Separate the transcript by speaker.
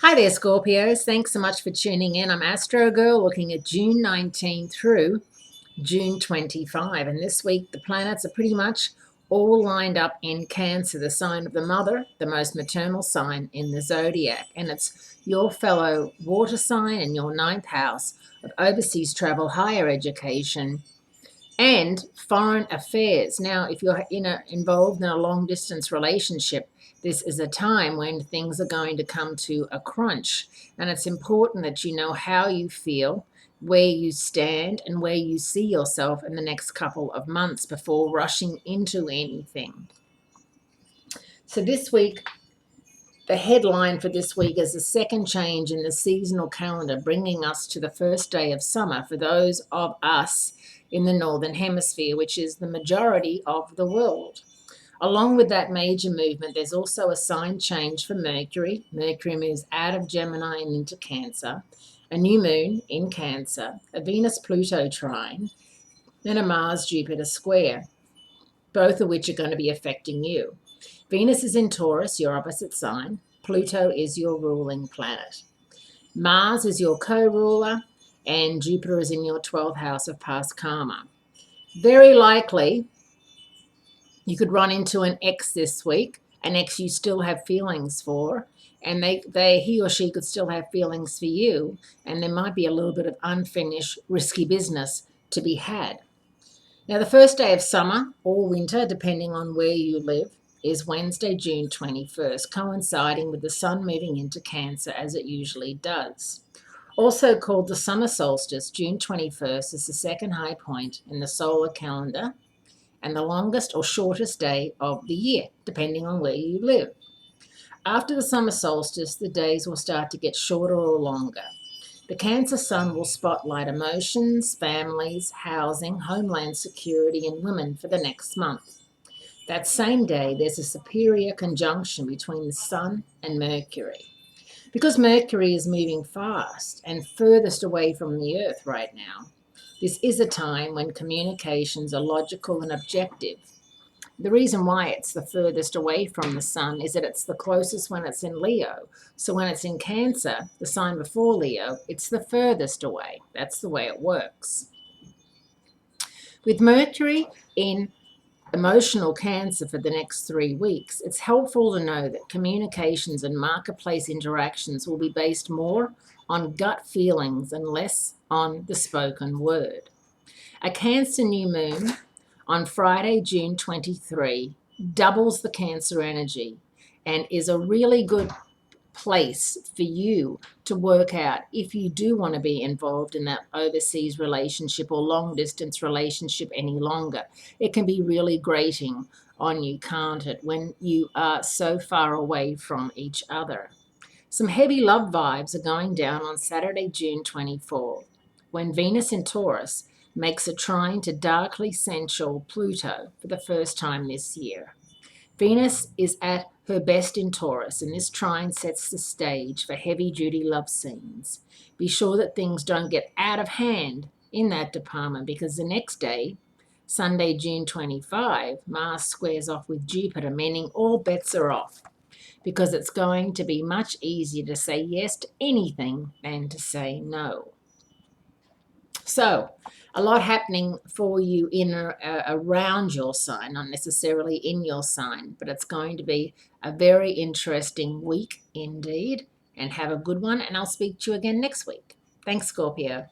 Speaker 1: Hi there, Scorpios. Thanks so much for tuning in. I'm Astrogirl looking at June 19 through June 25. And this week, the planets are pretty much all lined up in Cancer, the sign of the mother, the most maternal sign in the zodiac. And it's your fellow water sign in your ninth house of overseas travel, higher education, and foreign affairs. Now, if you're involved in a long distance relationship, this is a time when things are going to come to a crunch. And it's important that you know how you feel, where you stand, and where you see yourself in the next couple of months before rushing into anything. So, this week, the headline for this week is the second change in the seasonal calendar, bringing us to the first day of summer for those of us in the Northern Hemisphere, which is the majority of the world. Along with that major movement, there's also a sign change for Mercury. Mercury moves out of Gemini and into Cancer, a new moon in Cancer, a Venus-Pluto trine, and a Mars-Jupiter square, both of which are going to be affecting you. Venus is in Taurus, your opposite sign. Pluto is your ruling planet. Mars is your co-ruler, and Jupiter is in your 12th house of past karma. Very likely, you could run into an ex this week, an ex you still have feelings for, and he or she could still have feelings for you, and there might be a little bit of unfinished, risky business to be had. Now, the first day of summer or winter, depending on where you live, is Wednesday, June 21st, coinciding with the sun moving into Cancer as it usually does. Also called the summer solstice, June 21st is the second high point in the solar calendar and the longest or shortest day of the year, depending on where you live. After the summer solstice, the days will start to get shorter or longer. The Cancer sun will spotlight emotions, families, housing, homeland security, and women for the next month. That same day, there's a superior conjunction between the sun and Mercury. Because Mercury is moving fast and furthest away from the Earth right now, this is a time when communications are logical and objective. The reason why it's the furthest away from the sun is that it's the closest when it's in Leo. So when it's in Cancer, the sign before Leo, it's the furthest away. That's the way it works. With Mercury in emotional Cancer for the next 3 weeks, it's helpful to know that communications and marketplace interactions will be based more on gut feelings and less on the spoken word. A Cancer new moon on Friday, June 23, doubles the Cancer energy and is a really good place for you to work out if you do want to be involved in that overseas relationship or long distance relationship any longer. It can be really grating on you, can't it, when you are so far away from each other. Some heavy love vibes are going down on Saturday, June 24, when Venus in Taurus makes a trine to darkly sensual Pluto for the first time this year. Venus is at her best in Taurus, and this trine sets the stage for heavy-duty love scenes. Be sure that things don't get out of hand in that department, because the next day, Sunday, June 25, Mars squares off with Jupiter, meaning all bets are off, because it's going to be much easier to say yes to anything than to say no. So, a lot happening for you around your sign, not necessarily in your sign, but it's going to be a very interesting week indeed. And have a good one, and I'll speak to you again next week. Thanks, Scorpio.